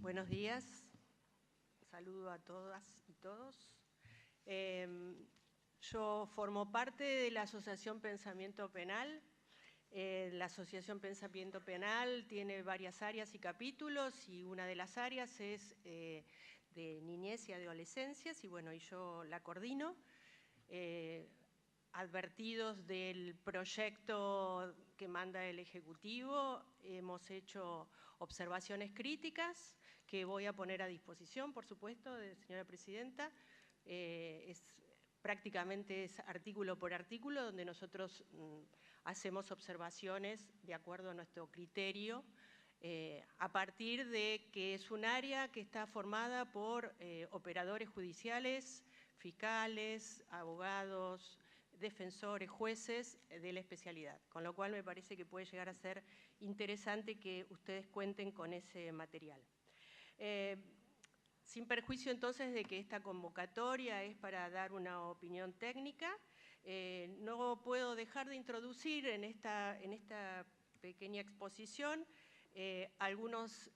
Buenos días, saludo a todas y todos. Yo formo parte de la Asociación Pensamiento Penal. La Asociación Pensamiento Penal tiene varias áreas y capítulos, y una de las áreas es de niñez y adolescencias, y bueno, yo la coordino. Advertidos del proyecto que manda el Ejecutivo, hemos hecho observaciones críticas que voy a poner a disposición, por supuesto, señora Presidenta. Prácticamente es artículo por artículo donde nosotros hacemos observaciones de acuerdo a nuestro criterio, a partir de que es un área que está formada por operadores judiciales, fiscales, abogados, defensores, jueces de la especialidad, con lo cual me parece que puede llegar a ser interesante que ustedes cuenten con ese material. Sin perjuicio entonces de que esta convocatoria es para dar una opinión técnica, no puedo dejar de introducir en esta pequeña exposición algunas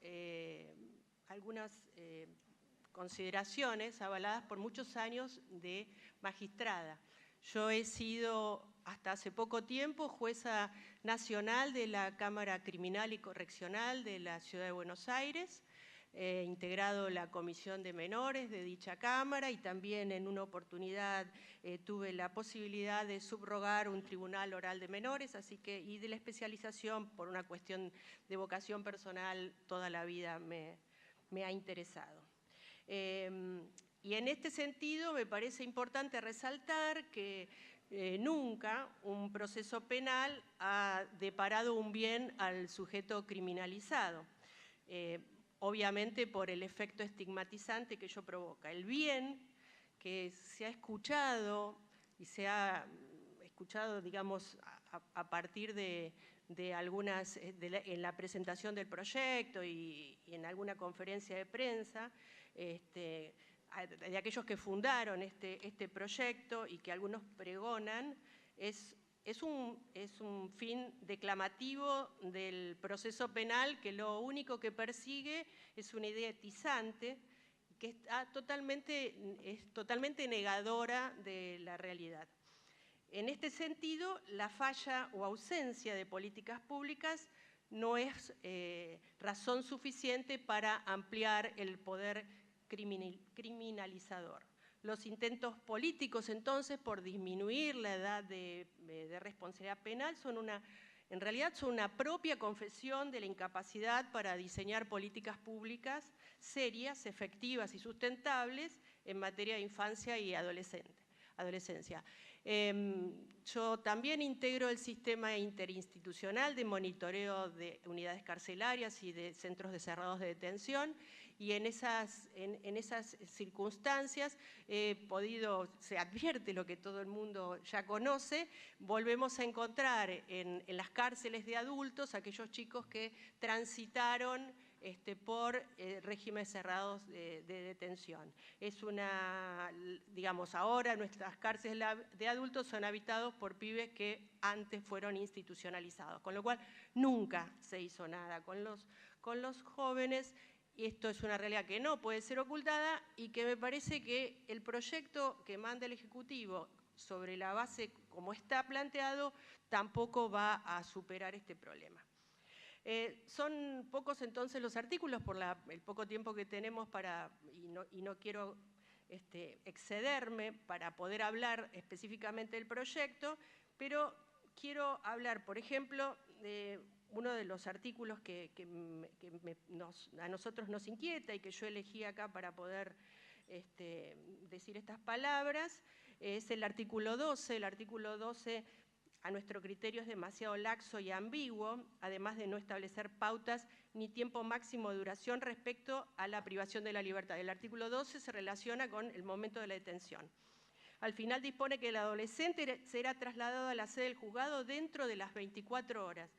consideraciones avaladas por muchos años de magistrada. Yo he sido hasta hace poco tiempo jueza nacional de la Cámara Criminal y Correccional de la Ciudad de Buenos Aires, integrado la Comisión de Menores de dicha Cámara, y también en una oportunidad tuve la posibilidad de subrogar un tribunal oral de menores, y de la especialización por una cuestión de vocación personal toda la vida me ha interesado. Y en este sentido me parece importante resaltar que nunca un proceso penal ha deparado un bien al sujeto criminalizado, obviamente por el efecto estigmatizante que ello provoca. El bien que se ha escuchado, y se ha escuchado, digamos, a partir de algunas, en la presentación del proyecto y en alguna conferencia de prensa, de aquellos que fundaron este proyecto y que algunos pregonan, es un fin declamativo del proceso penal que lo único que persigue es una idea etizante que es totalmente negadora de la realidad. En este sentido, la falla o ausencia de políticas públicas no es razón suficiente para ampliar el poder criminalizador. Los intentos políticos, entonces, por disminuir la edad de responsabilidad penal en realidad son una propia confesión de la incapacidad para diseñar políticas públicas serias, efectivas y sustentables en materia de infancia y adolescencia. Yo también integro el sistema interinstitucional de monitoreo de unidades carcelarias y de centros cerrados de detención, y en esas circunstancias se advierte lo que todo el mundo ya conoce. Volvemos a encontrar en las cárceles de adultos aquellos chicos que transitaron por regímenes cerrados de detención. Digamos, ahora nuestras cárceles de adultos son habitados por pibes que antes fueron institucionalizados, con lo cual nunca se hizo nada con los jóvenes, y esto es una realidad que no puede ser ocultada, y que me parece que el proyecto que manda el Ejecutivo sobre la base como está planteado tampoco va a superar este problema. Son pocos entonces los artículos por el poco tiempo que tenemos y no quiero excederme para poder hablar específicamente del proyecto, pero quiero hablar, por ejemplo, de uno de los artículos que a nosotros nos inquieta y que yo elegí acá para poder decir estas palabras. Es el artículo 12. El artículo 12, a nuestro criterio, es demasiado laxo y ambiguo, además de no establecer pautas ni tiempo máximo de duración respecto a la privación de la libertad. El artículo 12 se relaciona con el momento de la detención. Al final dispone que el adolescente será trasladado a la sede del juzgado dentro de las 24 horas,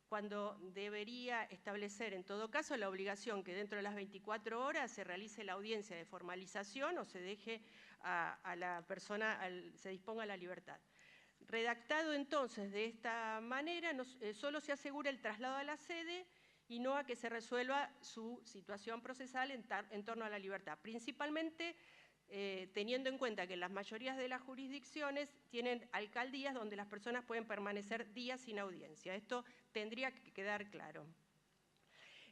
cuando debería establecer en todo caso la obligación que dentro de las 24 horas se realice la audiencia de formalización o se deje a la persona, se disponga la libertad. Redactado entonces de esta manera, solo se asegura el traslado a la sede y no a que se resuelva su situación procesal en torno a la libertad, principalmente teniendo en cuenta que las mayorías de las jurisdicciones tienen alcaldías donde las personas pueden permanecer días sin audiencia. Esto tendría que quedar claro.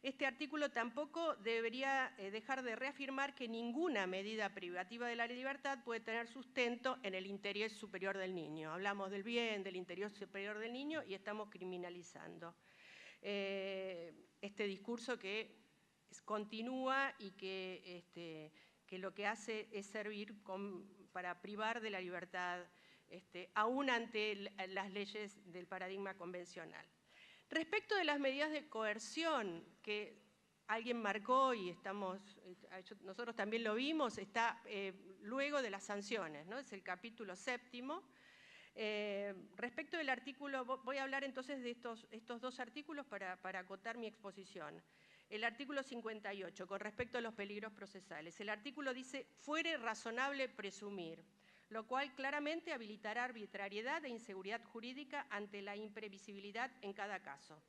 Este artículo tampoco debería dejar de reafirmar que ninguna medida privativa de la libertad puede tener sustento en el interés superior del niño. Hablamos del bien, del interés superior del niño y estamos criminalizando este discurso que continúa y que lo que hace es servir para privar de la libertad, aún ante las leyes del paradigma convencional. Respecto de las medidas de coerción que alguien marcó y nosotros también lo vimos, está luego de las sanciones, ¿no? Es el capítulo 7º. Respecto del artículo, voy a hablar entonces de estos dos artículos para acotar mi exposición. El artículo 58, con respecto a los peligros procesales. El artículo dice, fuere razonable presumir, lo cual claramente habilitará arbitrariedad e inseguridad jurídica ante la imprevisibilidad en cada caso.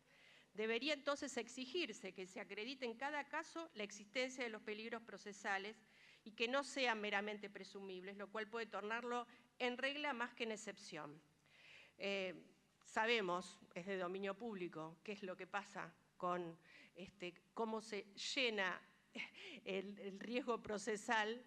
Debería entonces exigirse que se acredite en cada caso la existencia de los peligros procesales y que no sean meramente presumibles, lo cual puede tornarlo en regla más que en excepción. Sabemos, es de dominio público, qué es lo que pasa con cómo se llena el riesgo procesal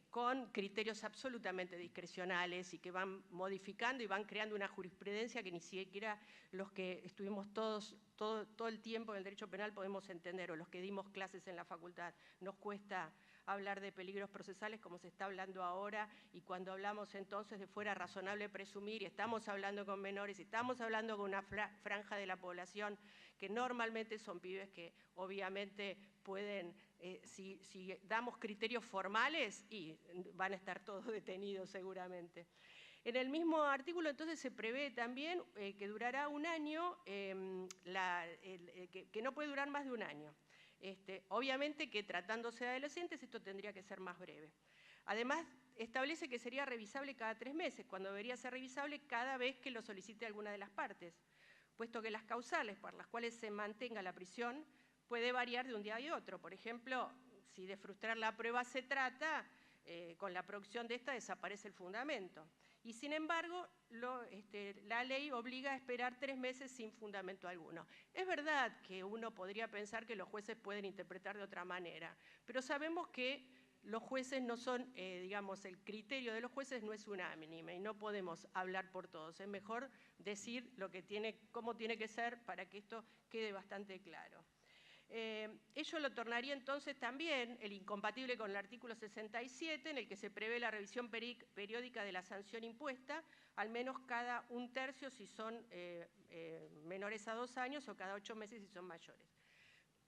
con criterios absolutamente discrecionales y que van modificando y van creando una jurisprudencia que ni siquiera los que estuvimos todo el tiempo en el derecho penal podemos entender, o los que dimos clases en la facultad. Nos cuesta hablar de peligros procesales como se está hablando ahora, y cuando hablamos entonces de fuera razonable presumir, y estamos hablando con menores, y estamos hablando con una franja de la población que normalmente son pibes que obviamente pueden, si damos criterios formales, y van a estar todos detenidos seguramente. En el mismo artículo entonces se prevé también que durará un año, que no puede durar más de un año. Obviamente que tratándose de adolescentes esto tendría que ser más breve. Además, establece que sería revisable cada 3 meses, cuando debería ser revisable cada vez que lo solicite alguna de las partes, puesto que las causales por las cuales se mantenga la prisión puede variar de un día a otro. Por ejemplo, si de frustrar la prueba se trata, con la producción de esta desaparece el fundamento. Y sin embargo, la ley obliga a esperar 3 meses sin fundamento alguno. Es verdad que uno podría pensar que los jueces pueden interpretar de otra manera, pero sabemos que los jueces no son, digamos, el criterio de los jueces no es unánime y no podemos hablar por todos. Es mejor decir cómo tiene que ser para que esto quede bastante claro. Ello lo tornaría entonces también el incompatible con el artículo 67, en el que se prevé la revisión periódica de la sanción impuesta, al menos cada 1/3 si son menores a 2 años o cada 8 meses si son mayores,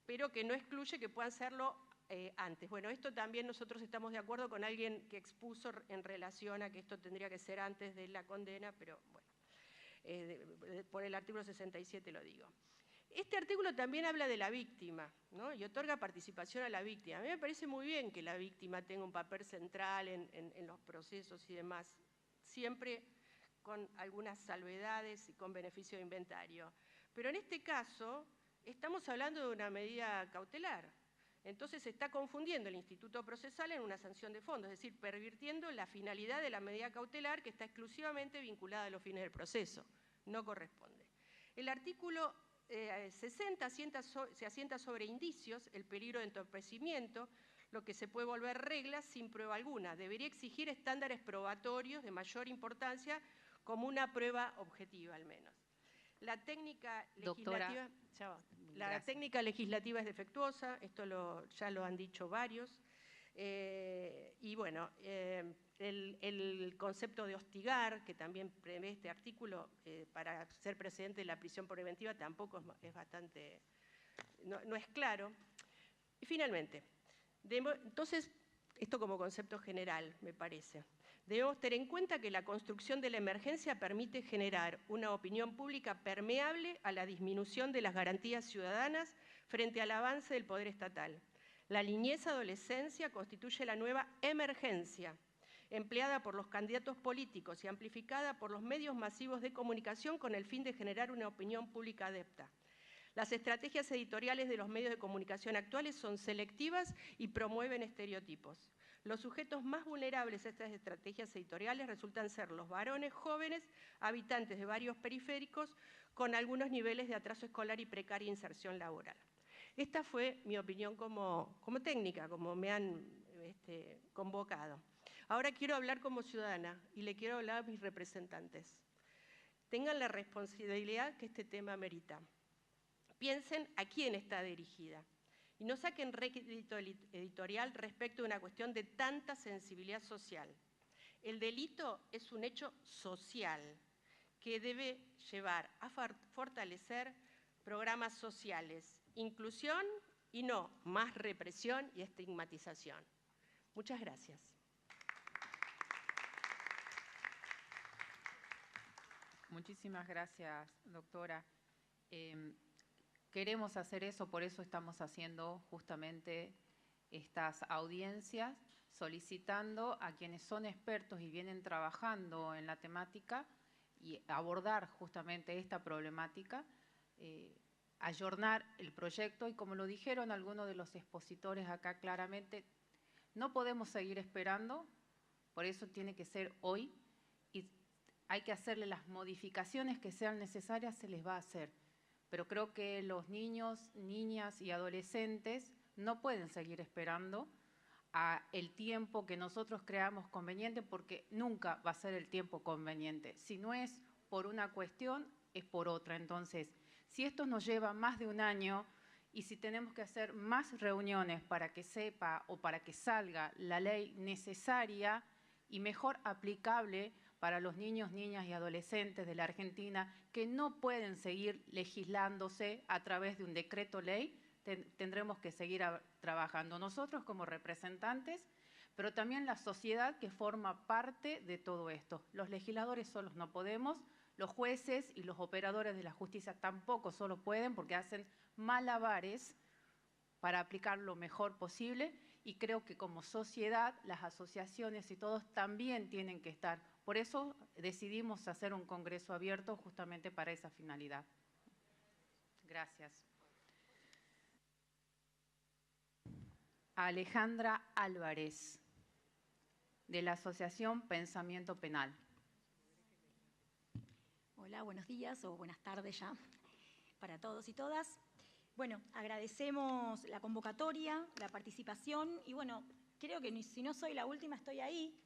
pero que no excluye que puedan serlo antes. Bueno, esto también nosotros estamos de acuerdo con alguien que expuso en relación a que esto tendría que ser antes de la condena, pero bueno, por el artículo 67 lo digo. Este artículo también habla de la víctima, ¿no? Y otorga participación a la víctima. A mí me parece muy bien que la víctima tenga un papel central en los procesos y demás, siempre con algunas salvedades y con beneficio de inventario. Pero en este caso estamos hablando de una medida cautelar. Entonces se está confundiendo el instituto procesal en una sanción de fondo, es decir, pervirtiendo la finalidad de la medida cautelar que está exclusivamente vinculada a los fines del proceso. No corresponde. El artículo 60 se asienta sobre indicios, el peligro de entorpecimiento, lo que se puede volver regla sin prueba alguna. Debería exigir estándares probatorios de mayor importancia como una prueba objetiva al menos. La técnica legislativa, técnica legislativa es defectuosa, esto ya lo han dicho varios, y bueno, el concepto de hostigar, que también prevé este artículo para ser precedente de la prisión preventiva, tampoco es bastante, no es claro. Y finalmente, entonces, esto como concepto general, me parece. Debemos tener en cuenta que la construcción de la emergencia permite generar una opinión pública permeable a la disminución de las garantías ciudadanas frente al avance del poder estatal. La niñez-adolescencia constituye la nueva emergencia, empleada por los candidatos políticos y amplificada por los medios masivos de comunicación con el fin de generar una opinión pública adepta. Las estrategias editoriales de los medios de comunicación actuales son selectivas y promueven estereotipos. Los sujetos más vulnerables a estas estrategias editoriales resultan ser los varones jóvenes, habitantes de barrios periféricos, con algunos niveles de atraso escolar y precaria inserción laboral. Esta fue mi opinión como técnica, como me han convocado. Ahora quiero hablar como ciudadana y le quiero hablar a mis representantes. Tengan la responsabilidad que este tema merita. Piensen a quién está dirigida y no saquen rédito editorial respecto a una cuestión de tanta sensibilidad social. El delito es un hecho social que debe llevar a fortalecer programas sociales, inclusión y no más represión y estigmatización. Muchas gracias. Muchísimas gracias, doctora. Queremos hacer eso, por eso estamos haciendo justamente estas audiencias, solicitando a quienes son expertos y vienen trabajando en la temática y abordar justamente esta problemática, ayornar el proyecto y, como lo dijeron algunos de los expositores acá claramente, no podemos seguir esperando, por eso tiene que ser hoy y hay que hacerle las modificaciones que sean necesarias, se les va a hacer. Pero creo que los niños, niñas y adolescentes no pueden seguir esperando a el tiempo que nosotros creamos conveniente, porque nunca va a ser el tiempo conveniente. Si no es por una cuestión, es por otra. Entonces, si esto nos lleva más de un año y si tenemos que hacer más reuniones para que sepa o para que salga la ley necesaria y mejor aplicable para los niños, niñas y adolescentes de la Argentina que no pueden seguir legislándose a través de un decreto ley, tendremos que seguir trabajando nosotros como representantes, pero también la sociedad que forma parte de todo esto. Los legisladores solos no podemos, los jueces y los operadores de la justicia tampoco solo pueden porque hacen malabares para aplicar lo mejor posible y creo que como sociedad, las asociaciones y todos también tienen que estar. Por eso decidimos hacer un congreso abierto justamente para esa finalidad. Gracias. Alejandra Álvarez, de la Asociación Pensamiento Penal. Hola, buenos días o buenas tardes ya para todos y todas. Bueno, agradecemos la convocatoria, la participación y bueno, creo que si no soy la última estoy ahí,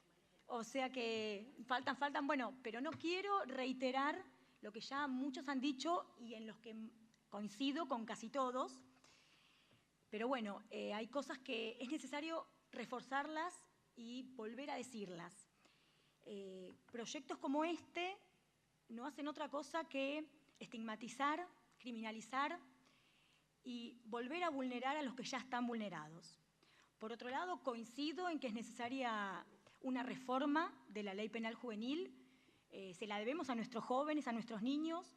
o sea que faltan, bueno, pero no quiero reiterar lo que ya muchos han dicho y en los que coincido con casi todos, pero bueno, hay cosas que es necesario reforzarlas y volver a decirlas. Proyectos como este no hacen otra cosa que estigmatizar, criminalizar y volver a vulnerar a los que ya están vulnerados. Por otro lado, coincido en que es necesaria una reforma de la Ley Penal Juvenil. Se la debemos a nuestros jóvenes, a nuestros niños,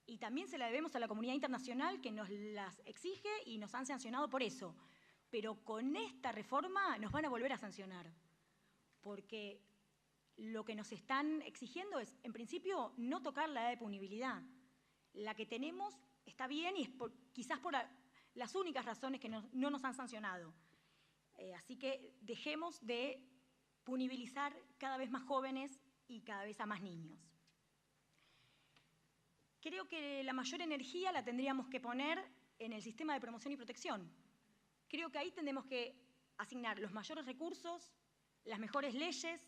y también se la debemos a la comunidad internacional que nos las exige y nos han sancionado por eso. Pero con esta reforma nos van a volver a sancionar, porque lo que nos están exigiendo es, en principio, no tocar la edad de punibilidad. La que tenemos está bien y es quizás por las únicas razones que no nos han sancionado. Así que dejemos de punibilizar cada vez más jóvenes y cada vez a más niños. Creo que la mayor energía la tendríamos que poner en el sistema de promoción y protección. Creo que ahí tendremos que asignar los mayores recursos, las mejores leyes,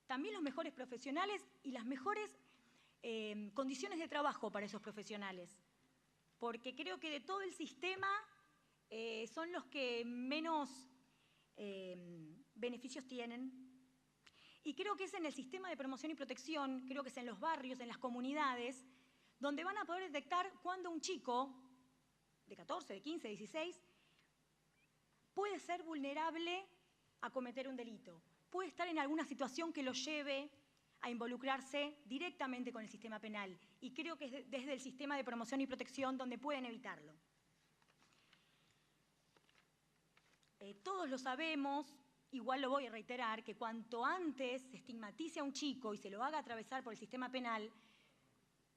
también los mejores profesionales y las mejores condiciones de trabajo para esos profesionales. Porque creo que de todo el sistema son los que menos beneficios tienen. Y creo que es en el sistema de promoción y protección, creo que es en los barrios, en las comunidades, donde van a poder detectar cuando un chico de 14, de 15, de 16, puede ser vulnerable a cometer un delito. Puede estar en alguna situación que lo lleve a involucrarse directamente con el sistema penal. Y creo que es desde el sistema de promoción y protección donde pueden evitarlo. Todos lo sabemos, igual lo voy a reiterar, que cuanto antes se estigmatice a un chico y se lo haga atravesar por el sistema penal,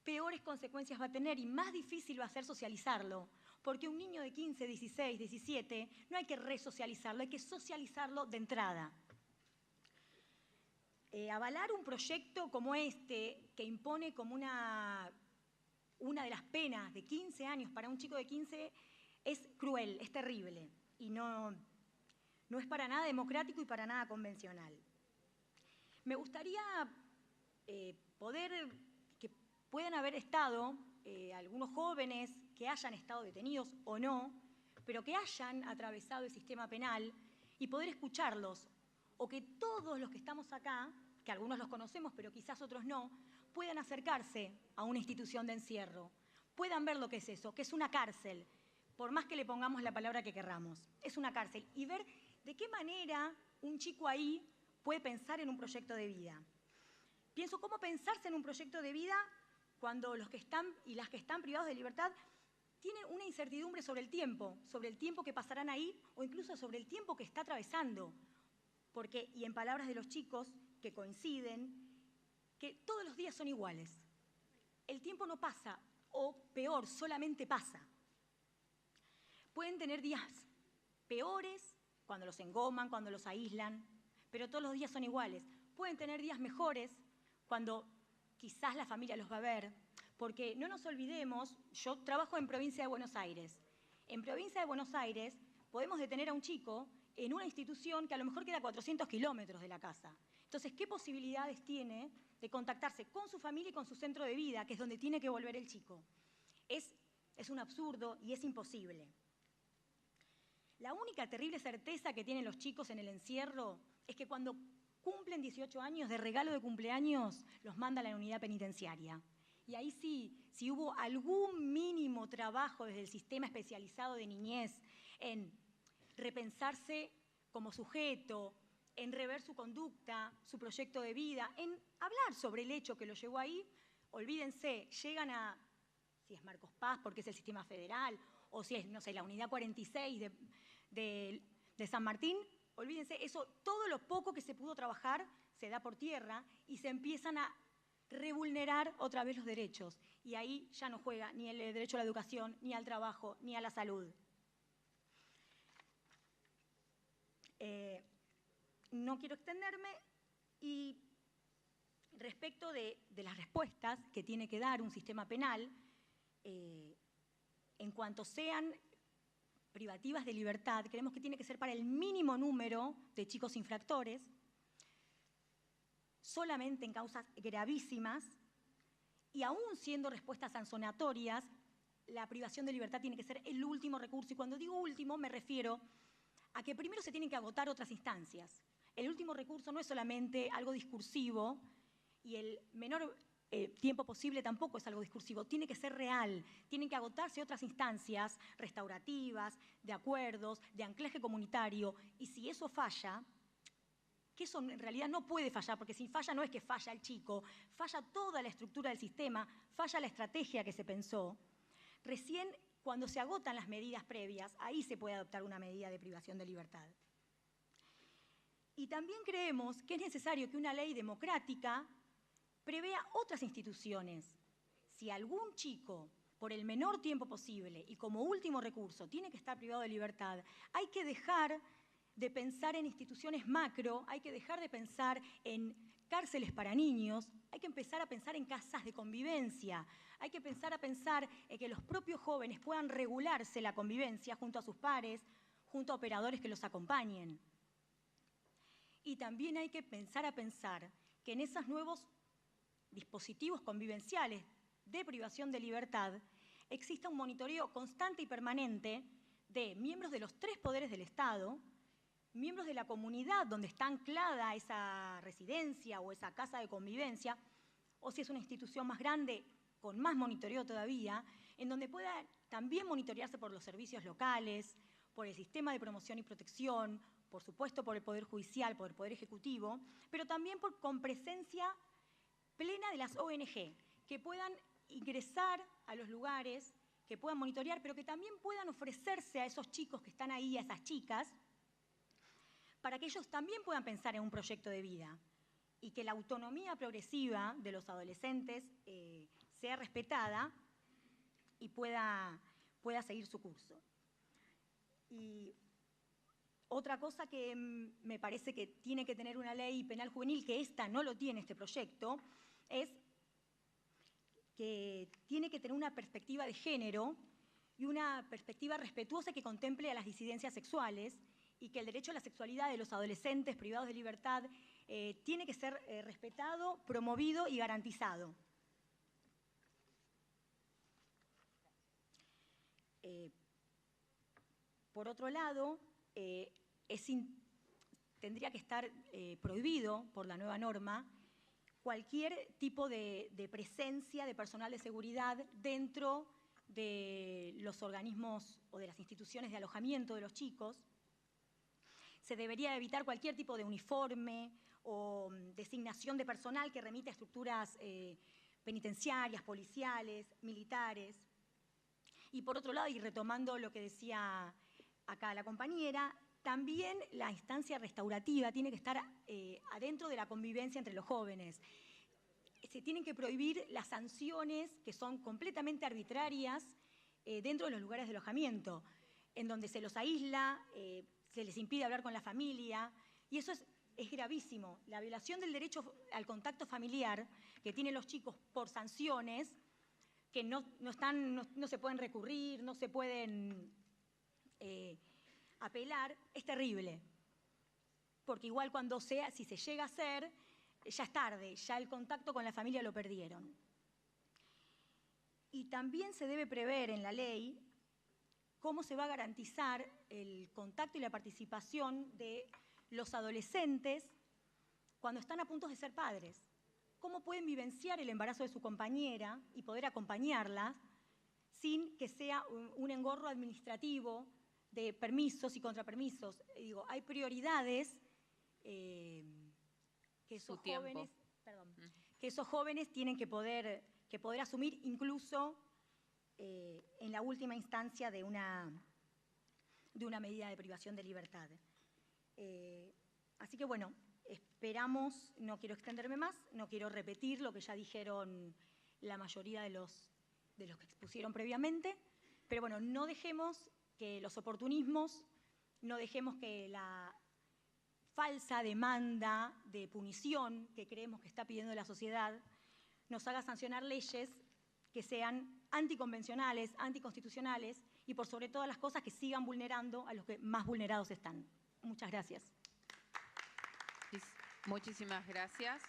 peores consecuencias va a tener y más difícil va a ser socializarlo. Porque un niño de 15, 16, 17, no hay que resocializarlo, hay que socializarlo de entrada. Avalar un proyecto como este, que impone como una de las penas de 15 años para un chico de 15, es cruel, es terrible y no es para nada democrático y para nada convencional. Me gustaría que puedan haber estado algunos jóvenes que hayan estado detenidos o no, pero que hayan atravesado el sistema penal y poder escucharlos, o que todos los que estamos acá, que algunos los conocemos pero quizás otros no, puedan acercarse a una institución de encierro, puedan ver lo que es eso, que es una cárcel, por más que le pongamos la palabra que querramos, es una cárcel, y ver de qué manera un chico ahí puede pensar en un proyecto de vida. Pienso cómo pensarse en un proyecto de vida cuando los que están y las que están privados de libertad tienen una incertidumbre sobre el tiempo que pasarán ahí o incluso sobre el tiempo que está atravesando. Porque, y en palabras de los chicos que coinciden, que todos los días son iguales. El tiempo no pasa, o peor, solamente pasa. Pueden tener días peores cuando los engoman, cuando los aíslan, pero todos los días son iguales. Pueden tener días mejores cuando quizás la familia los va a ver, porque no nos olvidemos, yo trabajo en Provincia de Buenos Aires. En Provincia de Buenos Aires podemos detener a un chico en una institución que a lo mejor queda a 400 kilómetros de la casa. Entonces, ¿qué posibilidades tiene de contactarse con su familia y con su centro de vida, que es donde tiene que volver el chico? Es un absurdo y es imposible. La única terrible certeza que tienen los chicos en el encierro es que cuando cumplen 18 años, de regalo de cumpleaños, los manda a la unidad penitenciaria. Y ahí sí, si hubo algún mínimo trabajo desde el sistema especializado de niñez en repensarse como sujeto, en rever su conducta, su proyecto de vida, en hablar sobre el hecho que lo llevó ahí, olvídense, llegan a, si es Marcos Paz porque es el sistema federal, o si es, no sé, la unidad 46 de San Martín, olvídense, eso, todo lo poco que se pudo trabajar se da por tierra y se empiezan a revulnerar otra vez los derechos. Y ahí ya no juega ni el derecho a la educación, ni al trabajo, ni a la salud. No quiero extenderme y respecto de las respuestas que tiene que dar un sistema penal, en cuanto sean privativas de libertad, creemos que tiene que ser para el mínimo número de chicos infractores, solamente en causas gravísimas, y aún siendo respuestas sancionatorias, la privación de libertad tiene que ser el último recurso. Y cuando digo último, me refiero a que primero se tienen que agotar otras instancias. El último recurso no es solamente algo discursivo, y el menor tiempo posible tampoco es algo discursivo, tiene que ser real, tienen que agotarse otras instancias restaurativas, de acuerdos, de anclaje comunitario, y si eso falla, que eso en realidad no puede fallar, porque si falla no es que falla el chico, falla toda la estructura del sistema, falla la estrategia que se pensó. Recién cuando se agotan las medidas previas, ahí se puede adoptar una medida de privación de libertad. Y también creemos que es necesario que una ley democrática prevea otras instituciones. Si algún chico, por el menor tiempo posible y como último recurso, tiene que estar privado de libertad, hay que dejar de pensar en instituciones macro, hay que dejar de pensar en cárceles para niños, hay que empezar a pensar en casas de convivencia, hay que empezar a pensar en que los propios jóvenes puedan regularse la convivencia junto a sus pares, junto a operadores que los acompañen. Y también hay que pensar que en esos nuevos dispositivos convivenciales de privación de libertad exista un monitoreo constante y permanente de miembros de los 3 poderes del Estado, miembros de la comunidad donde está anclada esa residencia o esa casa de convivencia, o si es una institución más grande, con más monitoreo todavía, en donde pueda también monitorearse por los servicios locales, por el sistema de promoción y protección, por supuesto por el Poder Judicial, por el Poder Ejecutivo, pero también con presencia plena de las ONG, que puedan ingresar a los lugares, que puedan monitorear, pero que también puedan ofrecerse a esos chicos que están ahí, a esas chicas, para que ellos también puedan pensar en un proyecto de vida y que la autonomía progresiva de los adolescentes sea respetada y pueda seguir su curso. Y otra cosa que me parece que tiene que tener una ley penal juvenil, que esta no lo tiene este proyecto, es que tiene que tener una perspectiva de género y una perspectiva respetuosa que contemple a las disidencias sexuales, y que el derecho a la sexualidad de los adolescentes privados de libertad tiene que ser respetado, promovido y garantizado. Por otro lado, tendría que estar prohibido por la nueva norma cualquier tipo de presencia de personal de seguridad dentro de los organismos o de las instituciones de alojamiento de los chicos. Se debería evitar cualquier tipo de uniforme o designación de personal que remite a estructuras penitenciarias, policiales, militares. Y por otro lado, y retomando lo que decía acá la compañera, también la instancia restaurativa tiene que estar adentro de la convivencia entre los jóvenes. Se tienen que prohibir las sanciones que son completamente arbitrarias dentro de los lugares de alojamiento, en donde se los aísla, se les impide hablar con la familia, y eso es gravísimo. La violación del derecho al contacto familiar que tienen los chicos por sanciones que no se pueden recurrir, no se pueden apelar, es terrible. Porque igual si se llega a hacer, ya es tarde, ya el contacto con la familia lo perdieron. Y también se debe prever en la ley cómo se va a garantizar el contacto y la participación de los adolescentes cuando están a punto de ser padres. Cómo pueden vivenciar el embarazo de su compañera y poder acompañarlas sin que sea un engorro administrativo de permisos y contrapermisos. Digo, hay prioridades que esos jóvenes tienen que poder asumir, incluso en la última instancia de una medida de privación de libertad. Así que bueno, esperamos, no quiero extenderme más, no quiero repetir lo que ya dijeron la mayoría de los que expusieron previamente, pero bueno, no dejemos que los oportunismos, no dejemos que la falsa demanda de punición que creemos que está pidiendo la sociedad nos haga sancionar leyes que sean anticonvencionales, anticonstitucionales y por sobre todas las cosas que sigan vulnerando a los que más vulnerados están. Muchas gracias. Muchísimas gracias.